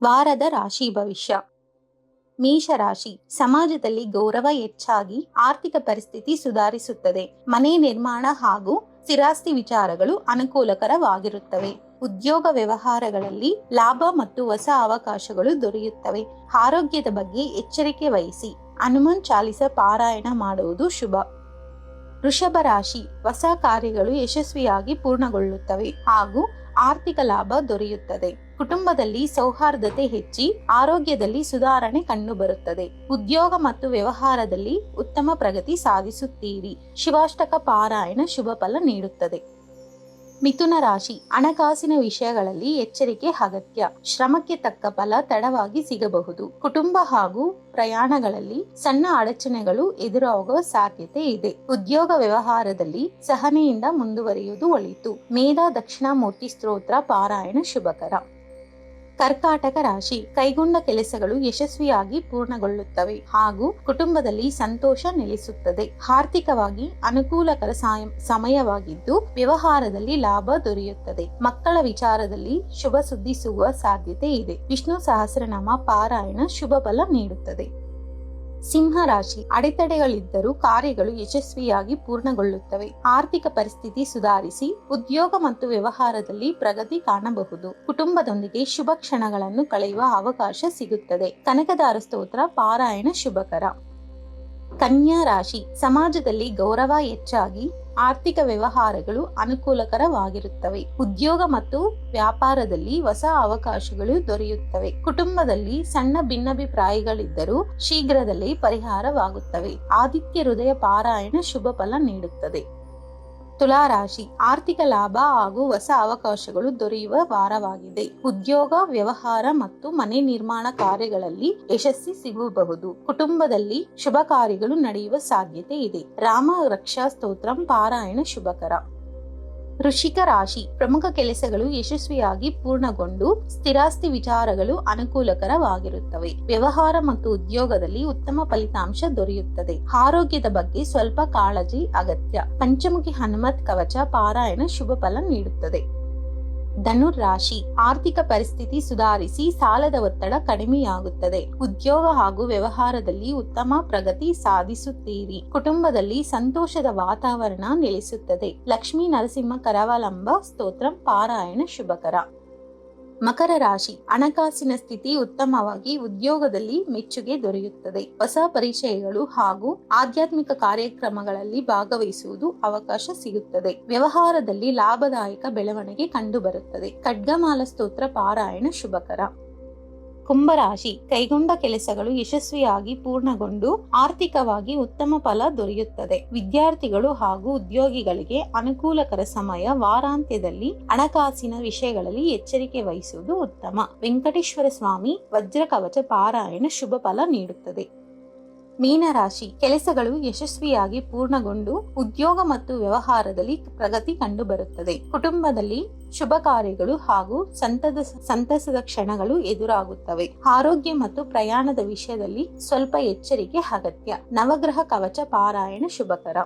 ವಾರದ ರಾಶಿ ಭವಿಷ್ಯ. ಮೇಷರಾಶಿ. ಸಮಾಜದಲ್ಲಿ ಗೌರವ ಹೆಚ್ಚಾಗಿ ಆರ್ಥಿಕ ಪರಿಸ್ಥಿತಿ ಸುಧಾರಿಸುತ್ತದೆ. ಮನೆ ನಿರ್ಮಾಣ ಹಾಗೂ ಸ್ಥಿರಾಸ್ತಿ ವಿಚಾರಗಳು ಅನುಕೂಲಕರವಾಗಿರುತ್ತವೆ. ಉದ್ಯೋಗ ವ್ಯವಹಾರಗಳಲ್ಲಿ ಲಾಭ ಮತ್ತು ಹೊಸ ಅವಕಾಶಗಳು ದೊರೆಯುತ್ತವೆ. ಆರೋಗ್ಯದ ಬಗ್ಗೆ ಎಚ್ಚರಿಕೆ ವಹಿಸಿ. ಹನುಮಾನ್ ಚಾಲಿಸ ಪಾರಾಯಣ ಮಾಡುವುದು ಶುಭ. ವೃಷಭ ರಾಶಿ. ಹೊಸ ಕಾರ್ಯಗಳು ಯಶಸ್ವಿಯಾಗಿ ಪೂರ್ಣಗೊಳ್ಳುತ್ತವೆ ಹಾಗೂ ಆರ್ಥಿಕ ಲಾಭ ದೊರೆಯುತ್ತದೆ. ಕುಟುಂಬದಲ್ಲಿ ಸೌಹಾರ್ದತೆ ಹೆಚ್ಚಿ ಆರೋಗ್ಯದಲ್ಲಿ ಸುಧಾರಣೆ ಕಂಡುಬರುತ್ತದೆ. ಉದ್ಯೋಗ ಮತ್ತು ವ್ಯವಹಾರದಲ್ಲಿ ಉತ್ತಮ ಪ್ರಗತಿ ಸಾಧಿಸುತ್ತೀರಿ. ಶಿವಾಷ್ಟಕ ಪಾರಾಯಣ ಶುಭ ಫಲ ನೀಡುತ್ತದೆ. ಮಿಥುನ ರಾಶಿ. ಹಣಕಾಸಿನ ವಿಷಯಗಳಲ್ಲಿ ಎಚ್ಚರಿಕೆ ಅಗತ್ಯ. ಶ್ರಮಕ್ಕೆ ತಕ್ಕ ಫಲ ತಡವಾಗಿ ಸಿಗಬಹುದು. ಕುಟುಂಬ ಹಾಗೂ ಪ್ರಯಾಣಗಳಲ್ಲಿ ಸಣ್ಣ ಅಡಚಣೆಗಳು ಎದುರಾಗುವ ಸಾಧ್ಯತೆ ಇದೆ. ಉದ್ಯೋಗ ವ್ಯವಹಾರದಲ್ಲಿ ಸಹನೆಯಿಂದ ಮುಂದುವರಿಯುವುದು ಒಳಿತು. ಮೇಧ ದಕ್ಷಿಣಾಮೂರ್ತಿ ಸ್ತೋತ್ರ ಪಾರಾಯಣ ಶುಭಕರ. ಕರ್ಕಾಟಕ ರಾಶಿ. ಕೈಗೊಂಡ ಕೆಲಸಗಳು ಯಶಸ್ವಿಯಾಗಿ ಪೂರ್ಣಗೊಳ್ಳುತ್ತವೆ ಹಾಗೂ ಕುಟುಂಬದಲ್ಲಿ ಸಂತೋಷ ನೆಲೆಸುತ್ತದೆ. ಆರ್ಥಿಕವಾಗಿ ಅನುಕೂಲಕರ ಸಮಯವಾಗಿದ್ದು ವ್ಯವಹಾರದಲ್ಲಿ ಲಾಭ ದೊರೆಯುತ್ತದೆ. ಮಕ್ಕಳ ವಿಚಾರದಲ್ಲಿ ಶುಭ ಸುದ್ದಿ ಸಿಗುವ ಸಾಧ್ಯತೆ ಇದೆ. ವಿಷ್ಣು ಸಹಸ್ರನಾಮ ಪಾರಾಯಣ ಶುಭ ಫಲ ನೀಡುತ್ತದೆ. ಸಿಂಹ ರಾಶಿ. ಅಡೆತಡೆಗಳಿದ್ದರೂ ಕಾರ್ಯಗಳು ಯಶಸ್ವಿಯಾಗಿ ಪೂರ್ಣಗೊಳ್ಳುತ್ತವೆ. ಆರ್ಥಿಕ ಪರಿಸ್ಥಿತಿ ಸುಧಾರಿಸಿ ಉದ್ಯೋಗ ಮತ್ತು ವ್ಯವಹಾರದಲ್ಲಿ ಪ್ರಗತಿ ಕಾಣಬಹುದು. ಕುಟುಂಬದೊಂದಿಗೆ ಶುಭ ಕ್ಷಣಗಳನ್ನು ಕಳೆಯುವ ಅವಕಾಶ ಸಿಗುತ್ತದೆ. ಕನಕದಾರ ಸ್ತೋತ್ರ ಪಾರಾಯಣ ಶುಭಕರ. ಕನ್ಯಾ ರಾಶಿ. ಸಮಾಜದಲ್ಲಿ ಗೌರವ ಹೆಚ್ಚಾಗಿ ಆರ್ಥಿಕ ವ್ಯವಹಾರಗಳು ಅನುಕೂಲಕರವಾಗಿರುತ್ತವೆ. ಉದ್ಯೋಗ ಮತ್ತು ವ್ಯಾಪಾರದಲ್ಲಿ ಹೊಸ ಅವಕಾಶಗಳು ದೊರೆಯುತ್ತವೆ. ಕುಟುಂಬದಲ್ಲಿ ಸಣ್ಣ ಭಿನ್ನಾಭಿಪ್ರಾಯಗಳಿದ್ದರೂ ಶೀಘ್ರದಲ್ಲೇ ಪರಿಹಾರವಾಗುತ್ತವೆ. ಆದಿತ್ಯ ಹೃದಯ ಪಾರಾಯಣ ಶುಭ ಫಲ ನೀಡುತ್ತದೆ. ತುಲಾ ರಾಶಿ. ಆರ್ಥಿಕ ಲಾಭ ಹಾಗೂ ಹೊಸ ಅವಕಾಶಗಳು ದೊರೆಯುವ ವಾರವಾಗಿದೆ. ಉದ್ಯೋಗ ವ್ಯವಹಾರ ಮತ್ತು ಮನೆ ನಿರ್ಮಾಣ ಕಾರ್ಯಗಳಲ್ಲಿ ಯಶಸ್ಸು ಸಿಗಬಹುದು. ಕುಟುಂಬದಲ್ಲಿ ಶುಭ ಕಾರ್ಯಗಳು ನಡೆಯುವ ಸಾಧ್ಯತೆ ಇದೆ. ರಾಮ ರಕ್ಷಾ ಸ್ತೋತ್ರಂ ಪಾರಾಯಣ ಶುಭಕರ. ವೃಶ್ಚಿಕ ರಾಶಿ. ಪ್ರಮುಖ ಕೆಲಸಗಳು ಯಶಸ್ವಿಯಾಗಿ ಪೂರ್ಣಗೊಂಡು ಸ್ಥಿರಾಸ್ತಿ ವಿಚಾರಗಳು ಅನುಕೂಲಕರವಾಗಿರುತ್ತವೆ. ವ್ಯವಹಾರ ಮತ್ತು ಉದ್ಯೋಗದಲ್ಲಿ ಉತ್ತಮ ಫಲಿತಾಂಶ ದೊರೆಯುತ್ತದೆ. ಆರೋಗ್ಯದ ಬಗ್ಗೆ ಸ್ವಲ್ಪ ಕಾಳಜಿ ಅಗತ್ಯ. ಪಂಚಮುಖಿ ಹನುಮತ್ ಕವಚ ಪಾರಾಯಣ ಶುಭ ಫಲ ನೀಡುತ್ತದೆ. ಧನುರ್ ರಾಶಿ. ಆರ್ಥಿಕ ಪರಿಸ್ಥಿತಿ ಸುಧಾರಿಸಿ ಸಾಲದ ಒತ್ತಡ ಕಡಿಮೆಯಾಗುತ್ತದೆ. ಉದ್ಯೋಗ ಹಾಗೂ ವ್ಯವಹಾರದಲ್ಲಿ ಉತ್ತಮ ಪ್ರಗತಿ ಸಾಧಿಸುತ್ತೀರಿ. ಕುಟುಂಬದಲ್ಲಿ ಸಂತೋಷದ ವಾತಾವರಣ ನೆಲೆಸುತ್ತದೆ. ಲಕ್ಷ್ಮೀ ನರಸಿಂಹ ಕರಾವಲಂಬ ಸ್ತೋತ್ರ ಪಾರಾಯಣ ಶುಭಕರ. ಮಕರ ರಾಶಿ. ಹಣಕಾಸಿನ ಸ್ಥಿತಿ ಉತ್ತಮವಾಗಿ ಉದ್ಯೋಗದಲ್ಲಿ ಮೆಚ್ಚುಗೆ ದೊರೆಯುತ್ತದೆ. ಹೊಸ ಪರಿಚಯಗಳು ಹಾಗೂ ಆಧ್ಯಾತ್ಮಿಕ ಕಾರ್ಯಕ್ರಮಗಳಲ್ಲಿ ಭಾಗವಹಿಸುವುದು ಅವಕಾಶ ಸಿಗುತ್ತದೆ. ವ್ಯವಹಾರದಲ್ಲಿ ಲಾಭದಾಯಕ ಬೆಳವಣಿಗೆ ಕಂಡುಬರುತ್ತದೆ. ಖಡ್ಗಮಾಲ ಸ್ತೋತ್ರ ಪಾರಾಯಣ ಶುಭಕರ. ಕುಂಭರಾಶಿ. ಕೈಗೊಂಡ ಕೆಲಸಗಳು ಯಶಸ್ವಿಯಾಗಿ ಪೂರ್ಣಗೊಂಡು ಆರ್ಥಿಕವಾಗಿ ಉತ್ತಮ ಫಲ ದೊರೆಯುತ್ತದೆ. ವಿದ್ಯಾರ್ಥಿಗಳು ಹಾಗೂ ಉದ್ಯೋಗಿಗಳಿಗೆ ಅನುಕೂಲಕರ ಸಮಯ. ವಾರಾಂತ್ಯದಲ್ಲಿ ಹಣಕಾಸಿನ ವಿಷಯಗಳಲ್ಲಿ ಎಚ್ಚರಿಕೆ ವಹಿಸುವುದು ಉತ್ತಮ. ವೆಂಕಟೇಶ್ವರ ಸ್ವಾಮಿ ವಜ್ರ ಕವಚ ಪಾರಾಯಣ ಶುಭ ಫಲ ನೀಡುತ್ತದೆ. ಮೀನರಾಶಿ. ಕೆಲಸಗಳು ಯಶಸ್ವಿಯಾಗಿ ಪೂರ್ಣಗೊಂಡು ಉದ್ಯೋಗ ಮತ್ತು ವ್ಯವಹಾರದಲ್ಲಿ ಪ್ರಗತಿ ಕಂಡುಬರುತ್ತದೆ. ಕುಟುಂಬದಲ್ಲಿ ಶುಭ ಕಾರ್ಯಗಳು ಹಾಗೂ ಸಂತಸದ ಕ್ಷಣಗಳು ಎದುರಾಗುತ್ತವೆ. ಆರೋಗ್ಯ ಮತ್ತು ಪ್ರಯಾಣದ ವಿಷಯದಲ್ಲಿ ಸ್ವಲ್ಪ ಎಚ್ಚರಿಕೆ ಅಗತ್ಯ. ನವಗ್ರಹ ಕವಚ ಪಾರಾಯಣ ಶುಭಕರ.